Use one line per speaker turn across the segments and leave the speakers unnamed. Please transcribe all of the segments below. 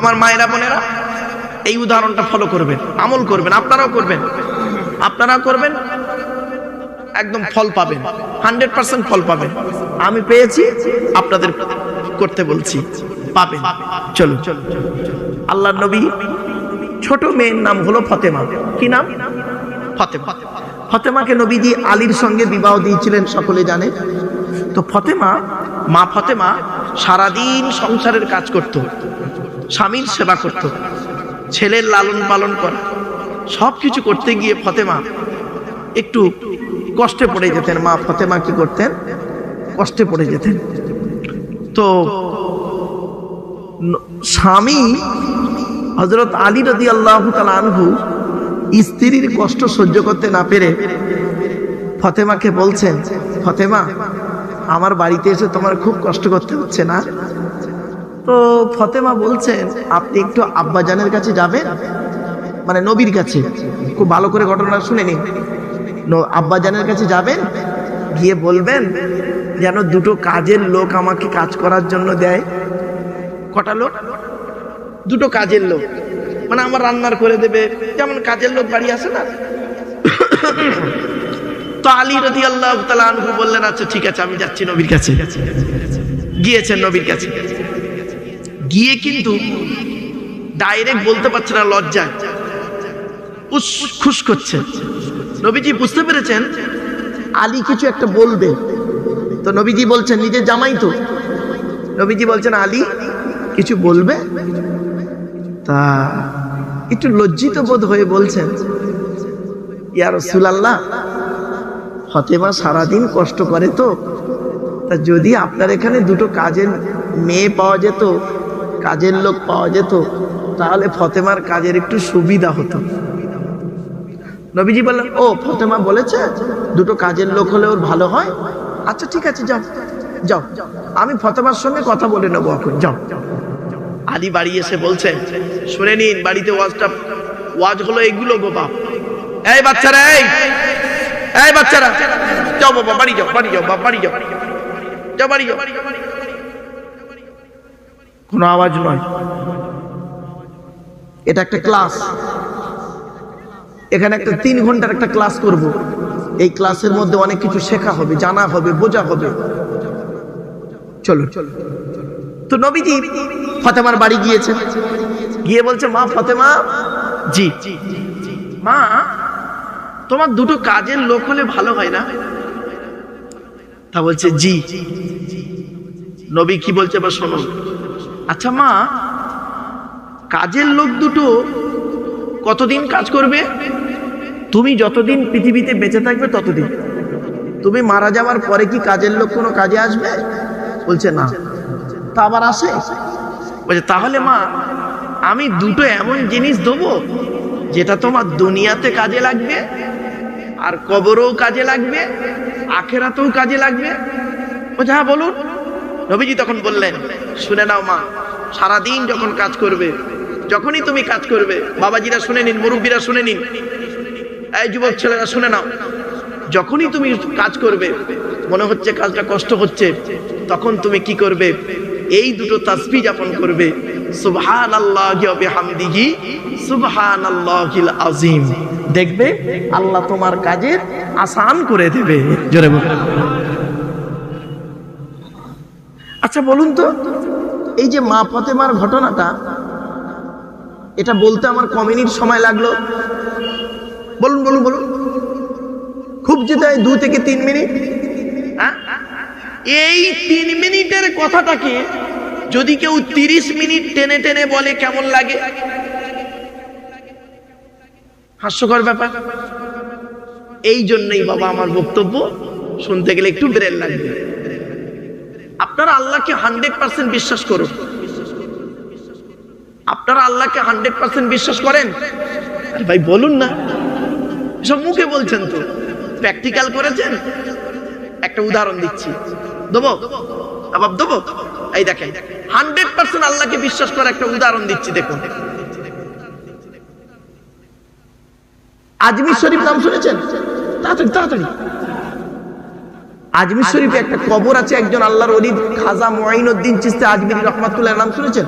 আমার মায়েরা বোনেরা, এই উদাহরণটা ফলো করবেন, আমল করবেন, আপনারাও করবেন, একদম ফল পাবেন, 100% ফল পাবেন। আমি পেয়েছি, আপনাদের করতে বলছি, পাবেন। চলো, আল্লাহর নবী ছোট মেয়ের নাম হলো ফাতেমা। কি নাম? ফাতেমা। ফাতেমাকে নবীজি আলীর সঙ্গে বিবাহ দিয়েছিলেন, সকলে জানে। তো মা ফাতেমা সারাদিন সংসারের কাজ করত, স্বামীর সেবা করত, ছেলের লালন পালন করা, সবকিছু করতে গিয়ে ফাতেমা একটু কষ্টে পড়ে যেতেন। মা ফাতেমা কি করতেন? কষ্টে পড়ে যেতেন। তো স্বামী হযরত আলী রাদিয়াল্লাহু তাআলা আনহু স্ত্রীর কষ্ট সহ্য করতে না পেরে ফাতেমাকে বলছেন, ফাতেমা, আমার বাড়িতে এসে তোমার খুব কষ্ট করতে হচ্ছে না? তো ফাতেমা বলছেন, আপনি একটু আব্বাজানের কাছে যাবেন, মানে নবীর কাছে। খুব ভালো করে ঘটনাটা শুনে নিন। আব্বাজানের কাছে যাবেন, গিয়ে বলবেন যেন দুটো কাজের লোক আমাকে কাজ করার জন্য দেয়। কটা লোক? দুটো কাজের লোক, মানে আমার রান্নার করে দেবে, যেমন কাজের লোক বাড়ি আসে না। তো আলী রাদিয়াল্লাহু তাআলা আনহু বললেন, আচ্ছা ঠিক আছে, আমি যাচ্ছি নবীর কাছে। গিয়েছেন নবীর কাছে, গিয়ে কিন্তু ডাইরেক্ট বলতে পারছে না, লজ্জায় উসখুস করছে। নবীজি বুঝতে পেরেছেন আলী কিছু একটা বলবে। তো নবীজি বলছেন, নিজের জামাই তো, নবীজি বলছেন, আলী কিছু বলবে? তা একটু লজ্জিত বোধ হয়ে বলছেন, ইয়া রাসূলুল্লাহ, ফাতেমা সারাদিন কষ্ট করে, তো তা যদি আপনার এখানে দুটো কাজের মেয়ে পাওয়া যেত, কাজের লোক পাওয়া যেত, তাহলে ফাতেমার কাজের একটু সুবিধা হতো। নবীজি বললেন, ও ফাতেমা বলেছে দুটো কাজের লোক হলে ওর ভালো হয়? আচ্ছা ঠিক আছে, যাও যাও, আমি ফাতেমার সঙ্গে কথা বলে নেবো, এখন যাও। আলী বাড়ি এসে বলছেন, শুনে নিন, বাড়িতে ওয়াজ হলো এইগুলো গো বাপ। এই বাচ্চারা, এই বাচ্চারা, যাও বাবা, বাড়ি যাও, বাড়ি যাও, বাপ বাড়ি যাও, যাও বাড়ি যাও। কোনো আওয়াজ নয়, এটা একটা ক্লাস। এখানে একটা 3 ঘন্টার একটা ক্লাস করব। এই ক্লাসের মধ্যে অনেক কিছু শেখা হবে, জানা হবে, বোঝা হবে। চলো। তো নবীজি ফাতেমার বাড়ি গিয়েছেন, গিয়ে বলছে, মা ফাতেমা, জি মা, তোমার দুটো কাজের লোক হলে ভালো হয় না? তা বলছে, জি। নবী কি বলছে বা শোনো। আচ্ছা মা, কাজের লোক দুটো কতদিন কাজ করবে? তুমি যতদিন পৃথিবীতে বেঁচে থাকবে ততদিন। তুমি মারা যাওয়ার পরে কি কাজের লোক কোনো কাজে আসবে? বলছে না। তা আবার আসে? বলছে, তাহলে মা, আমি দুটো এমন জিনিস দেবো যেটা তোমার দুনিয়াতে কাজে লাগবে, আর কবরেও কাজে লাগবে, আখেরাতেও কাজে লাগবে। বলছে, হ্যাঁ বলুন। নবীজি তখন বললেন, শুনে নাও মা, সারাদিন যখন কাজ করবে, যখনই তুমি কাজ করবে, বাবাজিরা শুনে নিন, মুরব্বীরা শুনে নিন, এই যুবক ছেলেরা শুনে নাও, যখনই তুমি কাজ করবে, মনে হচ্ছে কাজটা কষ্ট হচ্ছে, তখন তুমি কি করবে? এই দুটো তাসবিহ যাপন করবে, সুবহানাল্লাহি ওয়া বিহামদিহি সুবহানাল্লাহিল আযীম। দেখবে আল্লাহ তোমার কাজের আসান করে দেবে। জোরে বলুন। আচ্ছা বলুন তো, এই যে মা ফাতেমার ঘটনাটা, এটা বলতে আমার ক মিনিট সময় লাগলো? বলুন বলুন বলুন। খুব যেতে 2 থেকে 3 মিনিট। এই 3 মিনিটের কথাটাকে যদি কেউ 30 মিনিট টেনে টেনে বলে, কেমন লাগে? হাস্যকর ব্যাপার। এই জন্যই বাবা আমার বক্তব্য শুনতে গেলে একটু ব্রেন লাগবে। আপনারা আল্লাহকে 100% বিশ্বাস করুন। আপনারা আল্লাহকে 100% বিশ্বাস করেন? আরে ভাই বলুন না, সব মুখে বলছেন তো, প্র্যাকটিক্যাল করেছেন? একটা উদাহরণ দিচ্ছি, দেবো আবার দেবো। এই দেখেন, 100% আল্লাহকে বিশ্বাস করা একটা উদাহরণ দিচ্ছি, দেখুন। আজমির শরীফ নাম শুনেছেন? তাড়াতাড়ি তাড়াতাড়ি। আজমির শরীফে একটা কবর আছে, একজন আল্লাহর ওলি খাজা মুঈনুদ্দিন চিশতি আজমিরি রহমাতুল্লাহ, নাম শুনেছেন?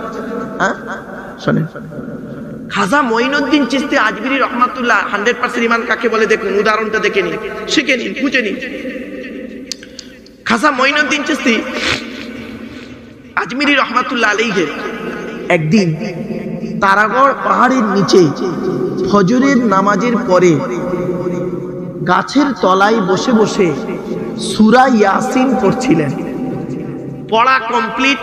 হ্যাঁ, শোনেন, খাজা মঈনুদ্দিন চিশতি আজমিরি রহমাতুল্লাহ 100% ঈমান কাকে বলে দেখুন, উদাহরণটা দেখে নিন, শিখে নিন, বুঝে নিন। খাজা মঈনুদ্দিন চিশতি আজমিরি রহমাতুল্লাহ আলাইহি একদিন তারাগড় পাহাড়ের নিচে ফজরের নামাজের পরে গাছের তলায় বসে বসে সূরা ইয়াসিন পড়ছিলেন। পড়া কমপ্লিট,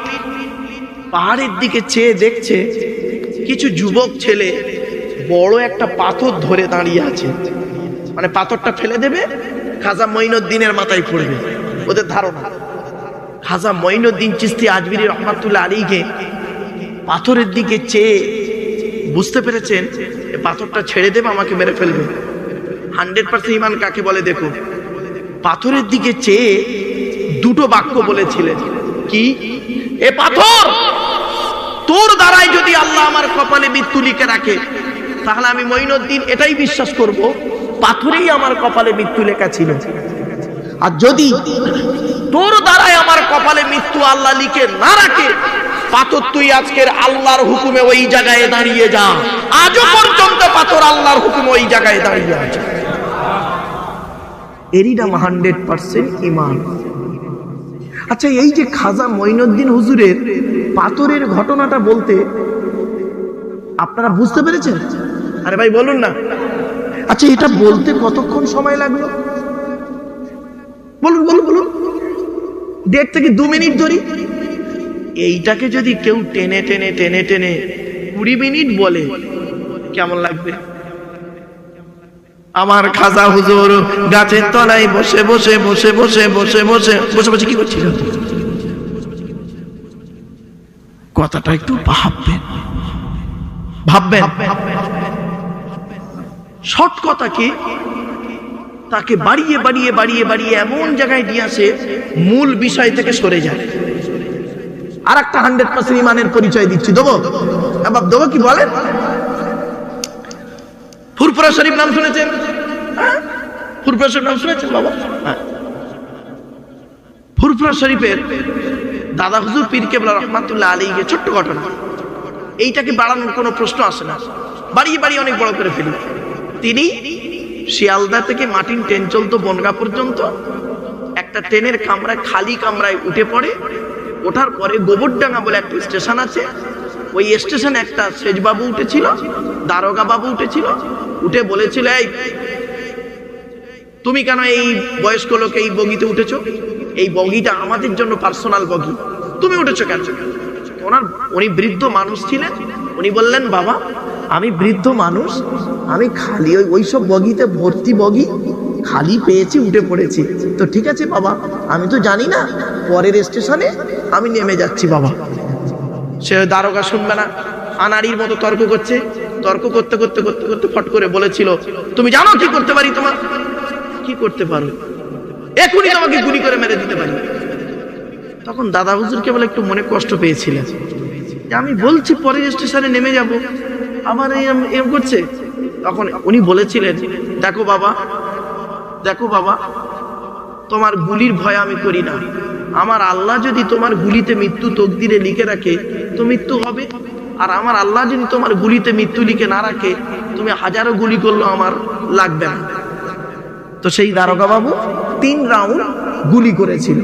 পাহাড়ের দিকে চেয়ে দেখছে কিছু যুবক ছেলে বড় একটা পাথর ধরে দাঁড়িয়ে আছে, মানে পাথরটা ফেলে দেবে, খাজা মঈনুদ্দিনের মাথায় পড়বে ওদের ধারণা। খাজা মঈনুদ্দিন চিশতি আজমিরি রহমাতুল্লাহ আলাইহি পাথরের দিকে চেয়ে বুঝতে পেরেছেন এই পাথরটা ছেড়ে দেবে, আমাকে মেরে ফেলবে। 100% ঈমান কাকে বলে দেখুন, পাথরের দিকে চেয়ে দুটো বাক্য বলেছিলেন, কি? এ পাথর, তোর দ্বারাই যদি আল্লাহ আমার কপালে মৃত্যু লিখে রাখে তাহলে আমি মঈনুদ্দিন এটাই বিশ্বাস করব পাথরেই আমার কপালে মৃত্যু লেখা ছিল, আর যদি তোর দ্বারাই আমার কপালে মৃত্যু আল্লাহ লিখে না রাখে, পাথর তুই আজকের আল্লাহর হুকুমে ওই জায়গায় দাঁড়িয়ে যা। আজও পর্যন্ত পাথর আল্লাহর হুকুমে ওই জায়গায় দাঁড়িয়ে আছে। এরই নাম 100% ঈমান। আচ্ছা, এই যে খাজা মঈনুদ্দিন হুজুরের পাথরের ঘটনাটা বলতে আপনারা বুঝতে পেরেছেন? আরে ভাই বলুন না। আচ্ছা, এটা বলতে কতক্ষণ সময় লাগলো বলুন বলুন বলুন? 1.5 থেকে 2 মিনিট ধরি। এইটাকে যদি কেউ টেনে টেনে টেনে টেনে 20 মিনিট বলে কেমন লাগবে? আমার খাজা হুজুর গাছের তলায় বসে বসে বসে বসে বসে বসে বসে বসে কি করছিল? কথাটা একটু ভাববেন, ভাববেন। শর্ট কথা কি, তাকে বাড়িয়ে বাড়িয়ে বাড়িয়ে বাড়িয়ে এমন জায়গায় দিয়ে আসে মূল বিষয় থেকে সরে যায়। আর একটা 100% ঈমানের পরিচয় দিচ্ছি, দেবো? এবার দেবো কি বলেন? ফুরফুরা শরীফ নাম শুনেছেন? ফুরফুরা শরীফ নাম শুনেছেন বাবা? ফুরফুরা শরীফের দাদা হুজুর পীর কেবলা রহমাতুল্লাহ আলাইহি ছোট্ট ঘটনা, এইটাকে বাড়ানোর কোনো প্রশ্ন আসে না, বাড়িয়ে বাড়িয়ে অনেক বড় করে ফেলি। তিনি শিয়ালদা থেকে মাটিন ট্রেন চলতো বনগা পর্যন্ত, একটা ট্রেনের কামরায়, খালি কামরায় উঠে পড়ে। ওঠার পরে গোবরডাঙ্গা বলে একটা স্টেশন আছে, ওই স্টেশনে একটা সেজবাবু উঠেছিল, দারোগা বাবু উঠেছিল। উঠে বলেছিল, এই তুমি কেন এই বয়স্ক লোক এই বগিতে উঠেছো? এই বগিটা আমাদের জন্য পার্সোনাল বগি, তুমি উঠেছো কেন? উনি বৃদ্ধ মানুষ ছিলেন। উনি বললেন, বাবা আমি বৃদ্ধ মানুষ, আমি খালি ওইসব বগিতে ভর্তি বগি খালি পেয়েছি, উঠে পড়েছি। তো ঠিক আছে বাবা, আমি তো জানি না, পরের স্টেশনে আমি নেমে যাচ্ছি বাবা। সে দারোগা শুনবে না, আনাড়ির মতো তর্ক করছে। তর্ক করতে করতে করতে করতে ফট করে বলেছিল, তুমি জানো কি করতে পারি? তোমার কি করতে পারো? এখনই তোমাকে গুলি করে মেরে দিতে পারি। তখন দাদা হুজুর কেবল একটু মনে কষ্ট পেয়েছিলেন, আমি বলছি পরের স্টেশনে নেমে যাব, আমার এম করছে। তখন উনি বলেছিলেন, দেখো বাবা, দেখো বাবা, তোমার গুলির ভয় আমি করি না। আমার আল্লাহ যদি তোমার গুলিতে মৃত্যু তকদিরে লিখে রাখে তো মৃত্যু হবে, আর আমার আল্লাহ যদি তোমার গুলিতে মৃত্যু লিখে না রাখে, তুমি হাজারো গুলি করলেও আমার লাগবে না। তো সেই দারোগা বাবু 3 রাউন্ড গুলি করেছিল,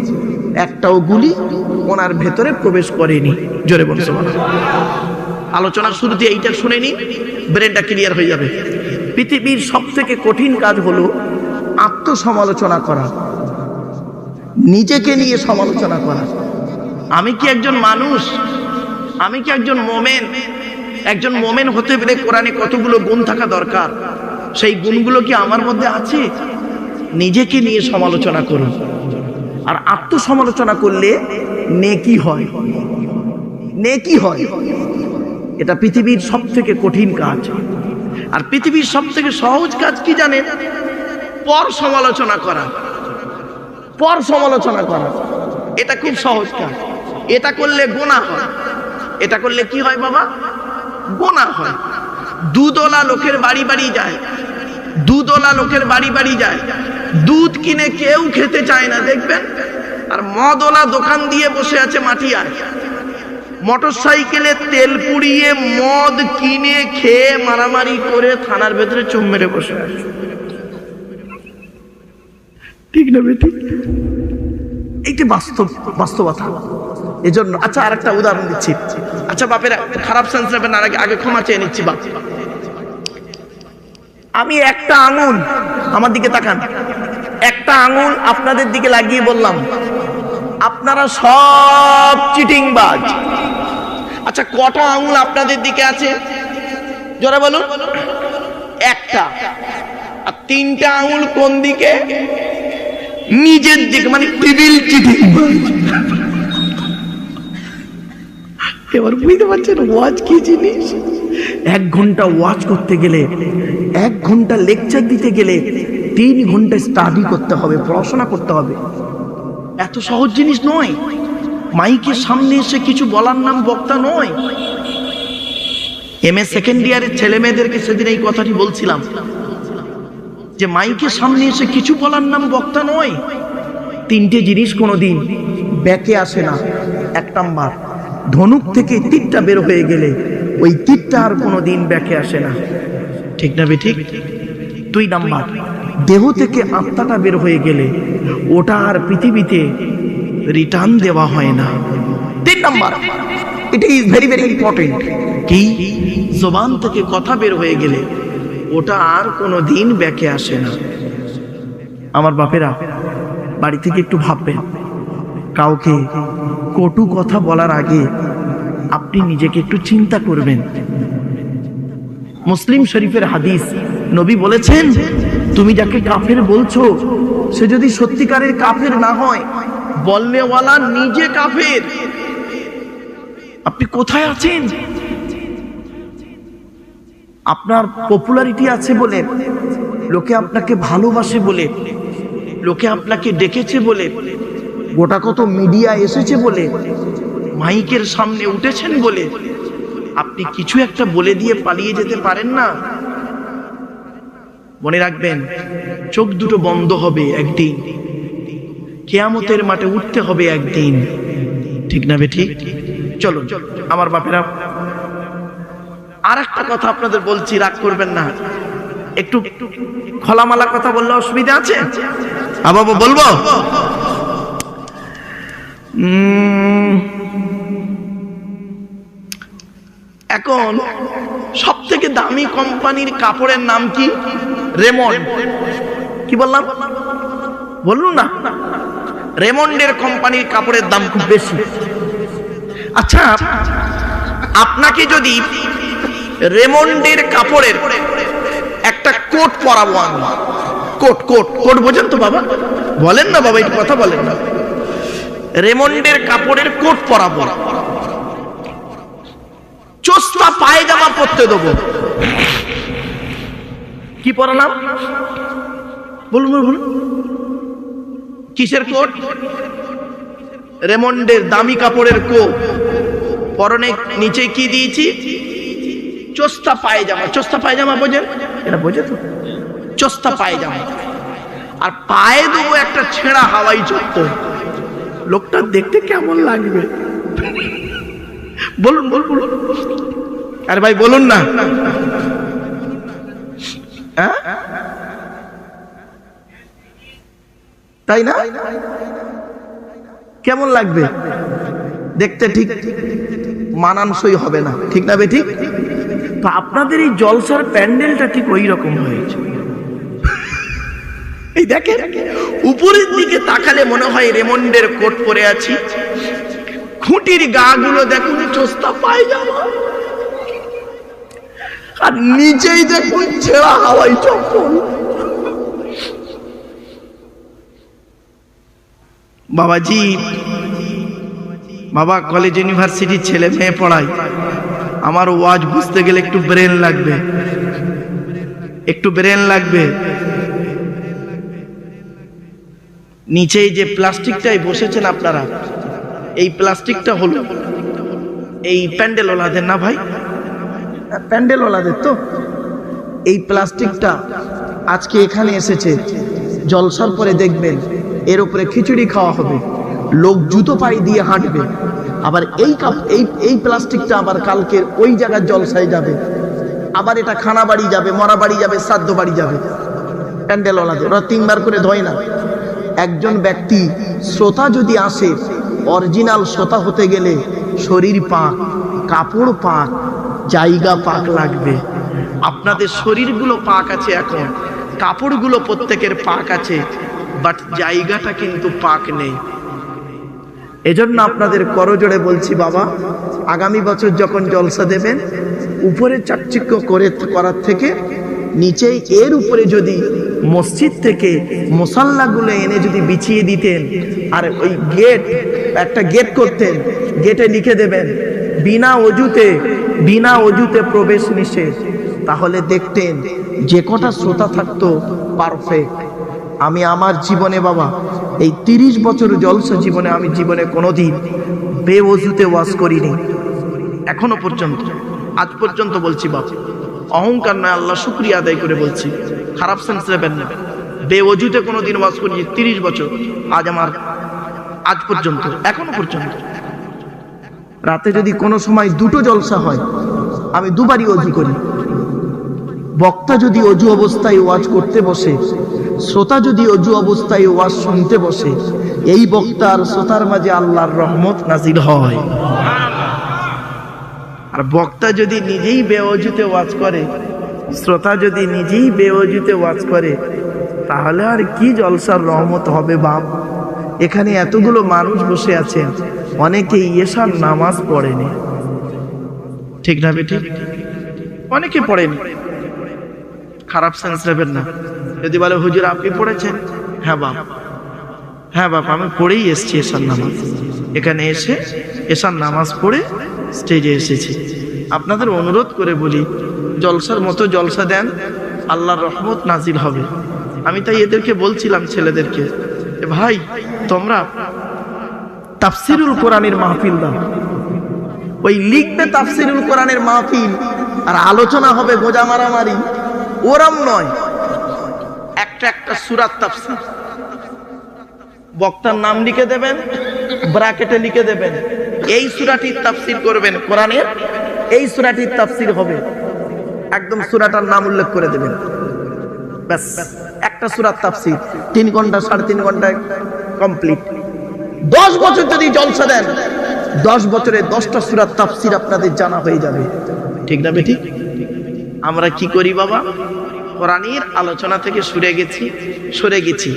একটাও গুলি ওনার ভেতরে প্রবেশ করেনি। জোরে বলুন সুবহানাল্লাহ। আলোচনার শুরুতে এইটা শুনে নি, ব্রেনটা ক্লিয়ার হয়ে যাবে। পৃথিবীর সবথেকে কঠিন কাজ হলো আত্মসমালোচনা করা, নিজেকে নিয়ে সমালোচনা করা। আমি কি একজন মানুষ? আমি কি একজন মোমেন? একজন মোমেন হতে গেলে কোরআনে কতগুলো গুণ থাকা দরকার, সেই গুণগুলো কি আমার মধ্যে আছে? নিজেকে নিয়ে সমালোচনা করুন। আর আত্মসমালোচনা করলে নেকি হয়, নেকি হয়। এটা পৃথিবীর সবথেকে কঠিন কাজ। আর পৃথিবীর সবথেকে সহজ কাজ কি জানেন? পর সমালোচনা করা। পর সমালোচনা করা এটা খুব সহজ কাজ। এটা করলে গুনাহ হয়। এটা করলে কি হয় বাবা? গুনাহ হয়। দুধওয়ালা লোকের বাড়ি বাড়ি যায়, দুধওয়ালা লোকের বাড়ি বাড়ি যায়, দুধ কিনে কেউ খেতে চায় না দেখবেন। আর মদওয়ালা দোকান দিয়ে বসে আছে মাটিয়ায়, মোটর সাইকেলে তেল পুড়িয়ে মদ কিনে খেয়ে মারামারি করে থানার ভেতরে চুম মেরে বসে আছে। ঠিক না বেটি? এইটা বাস্তবতা। এজন্য আচ্ছা আরেকটা উদাহরণ দিচ্ছি। আচ্ছা বাপেরা খারাপ সেন্স নেবেন না, আগে ক্ষমা চেয়ে নিচ্ছি বাপ। আমি একটা আঙুল, আমার দিকে তাকান, একটা আঙুল আপনাদের দিকে লাগিয়ে বললাম আপনারা সব চিটিংবাজ। আচ্ছা কটা আঙুল আপনাদের দিকে আছে জোরে বলুন? একটা। আর তিনটা আঙুল কোন দিকে? নিজের দিকে, মানে টিবিল চিটিংবাজ। এবার বুঝতে পারছেন ওয়াজ কি জিনিস? 1 ঘন্টা ওয়াজ করতে গেলে, 1 ঘন্টা লেকচার দিতে গেলে 3 ঘন্টা স্টাডি করতে হবে, পড়াশোনা করতে হবে। এত সহজ জিনিস নয়। মাইকের সামনে এসে কিছু বলার নাম বক্তা নয়। এমএ সেকেন্ড ইয়ারের ছেলে মেয়েদেরকে সেদিন এই কথাটি বলছিলাম যে মাইকের সামনে এসে কিছু বলার নাম বক্তা নয়। 3টে জিনিস কোনোদিন ব্যাকে আসে না। 1 নাম্বার, ধনুক থেকে তীরটা বের হয়ে গেলে ওই তীরটা আর কোনোদিন ব্যাকে আসে না। ঠিক না বেঠিক? 2 নাম্বার, দেহ থেকে আত্মাটা বের হয়ে গেলে ওটা আর পৃথিবীতে রিটার্ন দেওয়া হয় না। 3 number, it is very very important, কি জবান থেকে কথা বের হয়ে গেলে ওটা আর কোনোদিন ব্যাকে আসে না। আমার বাপেরা বাড়ি থেকে একটু ভাববেন, কাউকে কটু কথা বলার আগে আপনি নিজেকে একটু চিন্তা করবেন। মুসলিম শরীফের হাদিস, নবী বলেছেন তুমি যাকে কাফের বলছো সে যদি সত্যিকারের কাফের না হয়, বলনেওয়ালা নিজে কাফের। আপনি কোথায় আছেন? আপনার পপুলারিটি আছে বলে, লোকে আপনাকে ভালোবাসে বলে, লোকে আপনাকে ডেকেছে বলে, গোটা কত মিডিয়া এসেছে বলে, মাইকের সামনে উঠেছেন বলে আপনি কিছু একটা বলে দিয়ে পালিয়ে যেতে পারেন না। মনে রাখবেন, চোখ দুটো বন্ধ হবে একদিন, কিয়ামতের মাঠে উঠতে হবে একদিন। ঠিক না বেঠিক? চলো আমার বাপেরা, আর একটা কথা আপনাদের বলছি, রাগ করবেন না। একটু খোলামালা কথা বললে অসুবিধা আছে? বাবা বলবো? এখন সব থেকে দামি কোম্পানির কাপড়ের নাম কি? রেমন্ড। কি বললাম? বলুন না। রেমন্ডের কোম্পানির কাপড়ের দাম খুব বেশি। আচ্ছা আপনাকে যদি রেমন্ডের কাপড়ের একটা কোট পরাবো আমি, কোট কোট কোট বোঝেন তো বাবা? বলেন না বাবা, এই কথা বলেন না। রেমন্ডের কাপড়ের কোট পরাবো, চোস্তা পায়জামা পরতে দেবো, কি পরালাম? বলুন বলুন, কিসের কোট? রেমন্ডের দামি কাপড়ের কোট, পরনে নিচে কি দিয়েছি? চোস্তা পায়জামা। চোস্তা পায়জামা বোঝেন? এটা বোঝে তো? চোস্তা পায়জামা। আর পায়ে দেবো একটা ছেঁড়া হাওয়াই চপ্পল। লোকটা দেখতে কেমন লাগবে বলুন বলুন বলুন। আরে ভাই বলুন না, তাই না? কেমন লাগবে দেখতে? ঠিক মানানসই হবে না। ঠিক না বেঠিক? তো আপনাদের এই জলসার প্যান্ডেলটা ঠিক ওই রকম হয়েছে। এই দেখেন, উপরের দিকে তাকালে মনে হয় রেমন্ডের কোট পরে আছি, খুঁটির গা গুলো দেখুন চোস্তা পায়জামা, আর নিচেই দেখুন ছেঁড়া হাওয়াই চপ্পল। বাবাজি, বাবা কলেজ ইউনিভার্সিটির ছেলে মেয়ে পড়াই, আমার ওয়াজ বুঝতে গেলে একটু ব্রেন লাগবে, একটু ব্রেন লাগবে। নিচেই যে প্লাস্টিকটাই বসেছেন আপনারা, এই প্লাস্টিকটা হলো এই প্যান্ডেলওয়ালাদের না ভাই? প্যান্ডেলওয়ালাদের তো। এই প্লাস্টিকটা আজকে এখানে এসেছে, জলসার পরে দেখবেন এর উপরে খিচুড়ি খাওয়া হবে, লোক জুতো পায়ে দিয়ে হাঁটবে, আবার এই প্লাস্টিকটা আবার কালকে ওই জায়গার জলসায় যাবে, আবার এটা খানা বাড়ি যাবে, মরা বাড়ি যাবে, শ্রাদ্ধ বাড়ি যাবে। প্যান্ডেলওয়ালাদের ওরা 3 বার করে ধোয় না। একজন ব্যক্তি শ্রোতা যদি আসে, অরিজিনাল শ্রোতা হতে গেলে শরীর পাক, কাপড় পাক, জায়গা পাক লাগবে। আপনাদের শরীরগুলো পাক আছে, এখন কাপড়গুলো প্রত্যেকের পাক আছে, বাট জায়গাটা কিন্তু পাক নেই। এজন্য আপনাদের করজোড়ে বলছি বাবা, আগামী বছর যখন জলসা দেবেন, উপরে চাকচিক্য করার থেকে নিচেই এর উপরে যদি মসজিদ থেকে মুসাল্লাগুলো এনে যদি বিছিয়ে দিতেন, আর ওই একটা গেট করতেন, গেটে লিখে দেবেন বিনা অজুতে প্রবেশ নিষেধ, তাহলে দেখতেন যে কটা শ্রোতা থাকতো পারফেক্ট। আমি আমার জীবনে বাবা এই 30 বছর জলসা জীবনে আমি জীবনে কোনোদিন বেওজুতে ওয়াজ করিনি এখনো পর্যন্ত, আজ পর্যন্ত বলছি বাবা, অহংকার নয়, আল্লাহ শুকরিয়া আদায় করে বলছি, খারাপ সেন্স নেবেন না। বেওজুতে কোনোদিন ওয়াজ করিনি 30 বছর, আজ পর্যন্ত, এখনো পর্যন্ত। রাতে যদি কোনো সময় 2টো জলসা হয়, আমি 2বারই অজু করি। বক্তা যদি অজু অবস্থায় ওয়াজ করতে বসে, শ্রোতা যদি অজু অবস্থায় ওয়াজ শুনতে বসে, এই বক্তার শ্রোতার মাঝে আল্লাহর রহমত নাজিল হয়। আর বক্তা যদি নিজেই বেওজুতে ওয়াজ করে, শ্রোতা যদি নিজেই বেওজুতে ওয়াজ করে, তাহলে আর কি জলসার রহমত হবে বাপ? এখানে এতগুলো মানুষ বসে আছেন, অনেকে ইশার নামাজ পড়েনি, ঠিক না বেটি? অনেকে পড়েনি, খারাপ সেন্স নেবেন না। যদি বলে হুজুর আপনি পড়েছেন, হ্যাঁ বাপ আমি পড়েই এসেছি এশার নামাজ, এখানে এসে এশার নামাজ পড়ে স্টেজে এসেছি। আপনাদের অনুরোধ করে বলি, জলসার মতো জলসা দেন, আল্লাহর রহমত নাজিল হবে। আমি তাই এদেরকে বলছিলাম, ছেলেদেরকে, ভাই তোমরা তাফসিরুল কোরআনের মাহফিল দাও, ওই লিখবে তাফসিরুল কোরআনের মাহফিল, আর আলোচনা হবে গোজা মারামারি, ওরম নয়। একটা সূরার তাফসির, বক্তার নাম লিখে দেবেন, ব্র্যাকেটে লিখে দেবেন এই সূরাটির তাফসির করবেন, কোরআনের এই সূরাটির তাফসির হবে, একদম সূরাটার নাম উল্লেখ করে দেবেন, ব্যাস একটা সূরার তাফসির 3 ঘন্টা 3.5 ঘন্টায় কমপ্লিট। 10 বছর যদি জলসা দেন, 10 বছরে 10টা সূরার তাফসির আপনাদের জানা হয়ে যাবে, ঠিক না বেটি? আমরা কি করি বাবা, কোরআনের আলোচনা থেকে সরে গেছি,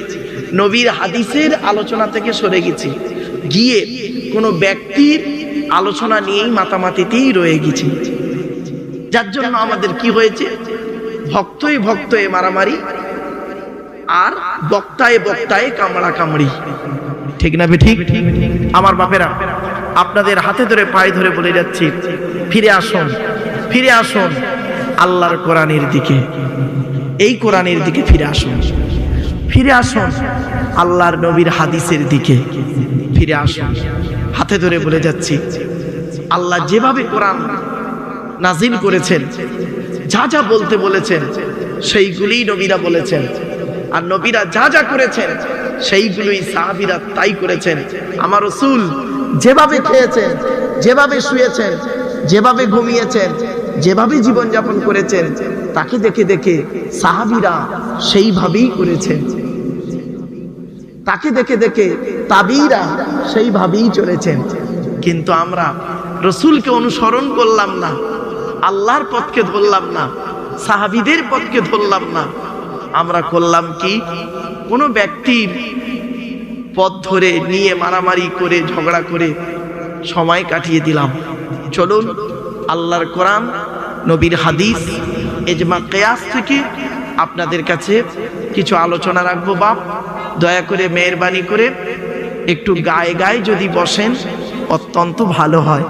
নবীর হাদিসের আলোচনা থেকে সরে গেছি, গিয়ে কোনো ব্যক্তির আলোচনা নিয়েই মাতামাতিতেই রয়ে গেছি, যার জন্য আমাদের কি হয়েছে, ভক্তয়ে মারামারি, আর বক্তায় কামড়া কামড়ি, ঠিক না বেঠিক? আমার বাপেরা, আপনাদের হাতে ধরে পায়ে ধরে বলে যাচ্ছি, ফিরে আসুন আল্লাহর কোরআনের দিকে, এই কোরআনের দিকে ফিরে আসুন আল্লাহর নবীর হাদিসের দিকে ফিরে আসুন। হাতে ধরে বলে যাচ্ছি, আল্লাহ যেভাবে কোরআন নাজিল করেছেন, যা বলতে বলেছেন সেইগুলোই নবীরা বলেছেন, আর নবীরা যা করেছেন সেইগুলোই সাহাবীরা তাই করেছেন। আমার রাসূল যেভাবে খেয়েছেন, যেভাবে শুয়েছেন, যেভাবে ঘুমিয়েছেন, যেভাবে জীবনযাপন করেছেন, তাকে দেখে সাহাবীরা সেইভাবেই করেছেন, তাকে দেখে তাবিরা সেইভাবেই চলেছেন। কিন্তু আমরা রাসূলকে অনুসরণ করলাম না, আল্লাহর পথকে ধরলাম না, সাহাবীদের পথকে ধরলাম না, আমরা করলাম কি, কোনো ব্যক্তির পথ ধরে নিয়ে মারামারি করে ঝগড়া করে সময় কাটিয়ে দিলাম। চলুন আল্লাহর কোরআন, নবীর হাদিস, ইজমা কিয়াস থেকে আপনাদের কাছে কিছু আলোচনা রাখবো। বাপ দয়া করে মেহেরবানি করে একটু গায়ে যদি বসেন অত্যন্ত ভালো হয়।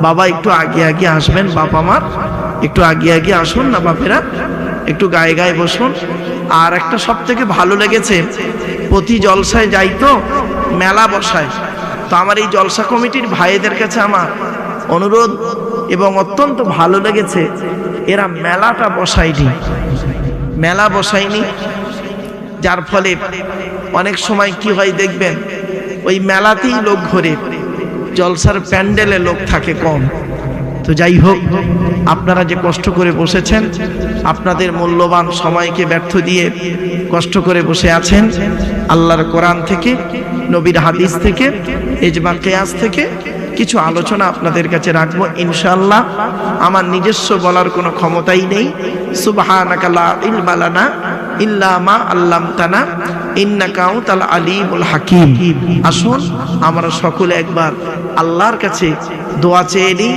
বাবা একটু আগে আসবেন, বাপ আমার একটু আগে আসুন না, বাপেরা একটু গায়ে বসুন। আর একটা সব থেকে ভালো লেগেছে, প্রতি জলসায় যাই তো মেলা বসায়, তো আমার এই জলসা কমিটির ভাইদের কাছে আমার অনুরোধ এবং অত্যন্ত ভালো লেগেছে, এরা মেলা বসায়নি, যার ফলে অনেক সময় কি হয় দেখবেন, ওই মেলাতেই লোক ঘোরে, জলসার প্যান্ডেলে লোক থাকে কম। তো যাই হোক, আপনারা যে কষ্ট করে বসেছেন, আপনাদের মূল্যবান সময়কে ব্যর্থ দিয়ে কষ্ট করে বসে আছেন, আল্লাহর কোরআন থেকে, নবীর হাদিস থেকে, ইজমা কিয়াস থেকে কিছু আলোচনা আপনাদের কাছে রাখবো ইনশাআল্লাহ। আমার নিজস্ব বলার কোনো ক্ষমতাই নেই। সুবহানাকা লা ইলমা লানা ইল্লা মা আল্লামতানা ইন্নাকা আনতাল আলিমুল হাকিম। আসুন আমরা সকলে একবার আল্লাহর কাছে দোয়া চেয়ে নিই,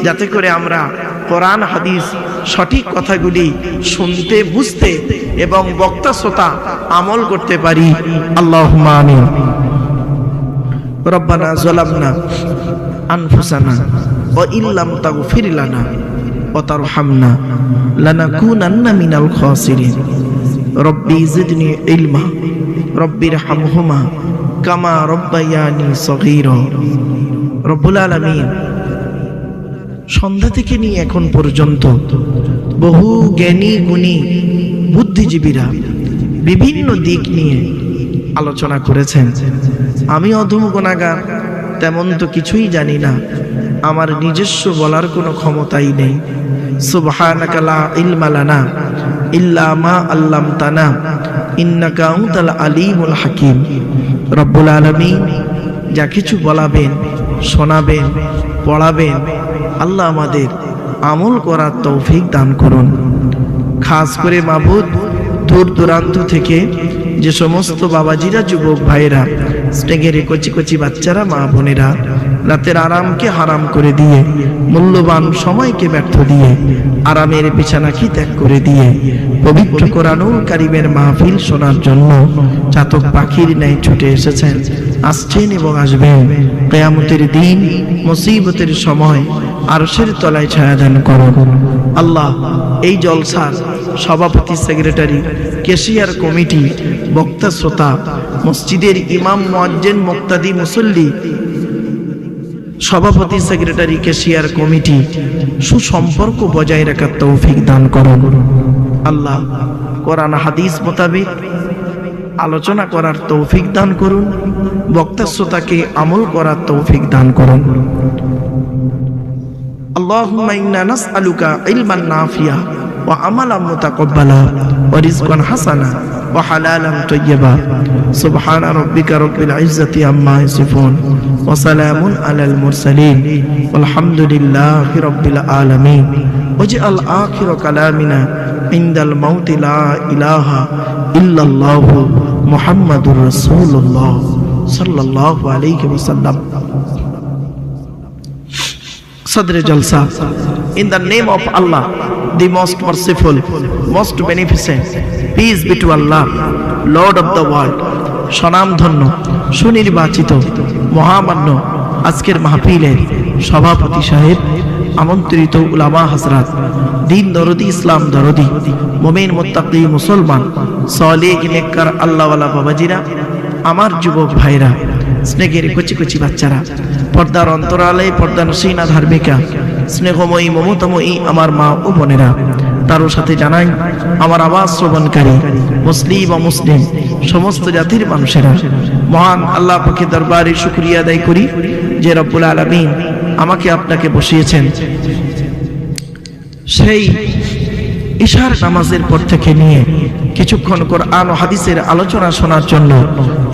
যাতে করে আমরা কোরআন হাদিস সঠিক কথাগুলি শুনতে, বুঝতে এবং বক্তা শ্রোতা আমল করতে পারি। আল্লাহুম্মা আমিন। রব্বানা যালামনা আনফুসানা ওয়া ইল্লাম তাগফির লানা ওয়া তারহামনা লানাকুনান্না মিনাল খাসিরিন। রব্বি জিদনি ইলমা রব্বিরহামহুমা কামা রব্বায়ানি সগীরা। রব্বুল আলামিন সন্ধ্যা থেকে নিয়ে এখন পর্যন্ত বহু জ্ঞানী গুণী বুদ্ধিজীবীরা বিভিন্ন দিক নিয়ে আলোচনা করেছেন। আমি অধম গুনাহগার, তেমন তো কিছুই জানি না, আমার নিজস্ব বলার কোনো ক্ষমতাই নেই। সুবহানাকা লা ইলমা লানা ইল্লা মা আল্লামতানা ইন্নাকা আনতাল আলিমুল হাকিম। রব্বুল আলামিন যা কিছু বলাবেন, শোনাবেন, পড়াবেন, আল্লাহ আমাদের আমল করার তৌফিক দান করুন। খাস করে মাবুদ, দূর দূরান্ত থেকে যে সমস্ত বাবাজিরা, যুবক ভাইরা, স্টেগের কচি কচি বাচ্চারা, মা বোনেরা রাতের আরামকে হারাম করে দিয়ে, মূল্যবান সময়কে ব্যর্থ দিয়ে, আরামের বিছানাকে ত্যাগ করে দিয়ে পবিত্র কোরআনুল কারীমের মাহফিল শোনার জন্য চাতক পাখির ন্যায় ছুটে এসেছেন, আসছেন এবং আসবেন। কিয়ামতের দিন, মুসিবতের সময় আরশের তলায় ছায়াদান করুন। আল্লাহ এই জলসার সভাপতি, সেক্রেটারি, কেশিয়ার কমিটি, বক্তা শ্রোতা, মসজিদের ইমাম, মুয়াজ্জিন, মুক্তাদি, মুসল্লি, সভাপতি, সেক্রেটারি, কেশিয়ার কমিটি সুসম্পর্ক বজায় রাখার তৌফিক দান করুন। আল্লাহ কোরআন হাদিস মোতাবেক আলোচনা করার তৌফিক দান করুন, বক্তা শ্রোতাকে আমল করার তৌফিক দান করুন। আল্লাহুম্মা ইন্না নাসআলুকা ইলমান নাফিয়া ওয়া আমালান মুতাকাব্বালা ওয়া রিজকান হাসানা ওয়া হালালান তাইয়্যিবা। সুবহানা রাব্বিকা রাব্বিল ইজ্জাতি আম্মা ইয়াসিফুন ওয়া সালামুন আলাল মুরসালিন ওয়ালহামদুলিল্লাহি রাব্বিল আলামিন। ওয়াজআল আখিরা কালামিনা ইনদাল মাউতি লা ইলাহা ইল্লাল্লাহু মুহাম্মাদুর রাসূলুল্লাহ সাল্লাল্লাহু আলাইহি ওয়াসাল্লাম। Sadr Jalsa. In the name of Allah, the most merciful, most beneficent, peace be to Allah, Lord of the world. সনাম ধন্য, সুনির্বাচিত, মহামান্য আজকের মাহফিলের সভাপতি সাহেব, আমন্ত্রিত উলামা হযরত, দিন দরদি, ইসলাম দরদি, মুমিন মুত্তাকি মুসলমান, সালেহ নেককার আল্লাহওয়ালা বাবাজিরা, আমার যুবক ভাইরা, স্নেহের কচি কচি বাচ্চারা, পর্দার অন্তরালে পর্দানসীনা ধার্মিকা, স্নেহময়ী মমতাময়ী আমার মা ও বোনেরা, তারও সাথে জানাই আমার আওয়াজ শ্রবণকারী মুসলিম ও মুসলিম সমস্ত জাতির মানুষেরা, মহান আল্লাহ পাকের দরবারে শুকরিয়া আদায় করি যে রব্বুল আলামিন আমাকে আপনাকে বসিয়েছেন সেই ইশার নামাজের পর থেকে নিয়ে কিছুক্ষণ কোরআন ও হাদিসের আলোচনা শোনার জন্য,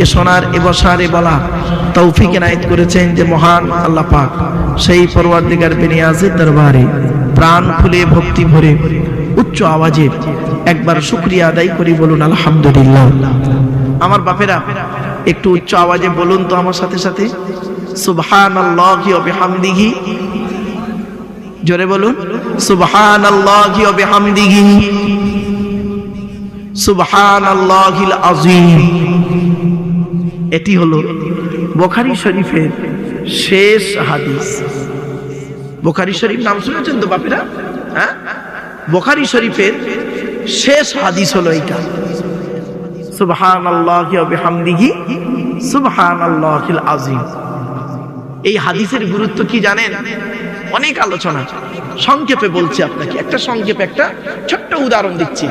এ শোনার, এ বসার, এ বলা তৌফিক এনায়েত করেছেন যে মহান আল্লাহ পাক। সেই পরওয়ারদিগার বেনিয়াজের দরবারে প্রাণ খুলে, ভক্তি ভরে, উচ্চ আওয়াজে একবার শুকরিয়া আদায় করি, বলুন আলহামদুলিল্লাহ। আমার বাপেরা একটু উচ্চ আওয়াজে বলুন তো আমার সাথে সাথে, সুবহানাল্লাহি ওয়া বিহামদিহি। জোরে বলুন, সুবহানাল্লাহি ওয়া বিহামদিহি, সুবহানাল্লাহিল আযীম। এটি হলো বুখারী শরীফের শেষ হাদিস। বুখারী শরীফ নাম শুনেছেন তো বাপেরা? হ্যাঁ, বুখারী শরীফের শেষ হাদিস হলো এইটা, সুবহানাল্লাহি ওয়া বিহামদিহি, সুবহানাল্লাহিল আযীম। এই হাদিসের গুরুত্ব কি জানেন? অনেক আলোচনা, সংক্ষেপে বলছি আপনাকে, একটা সংক্ষেপে একটা ছোট্ট উদাহরণ দিচ্ছি।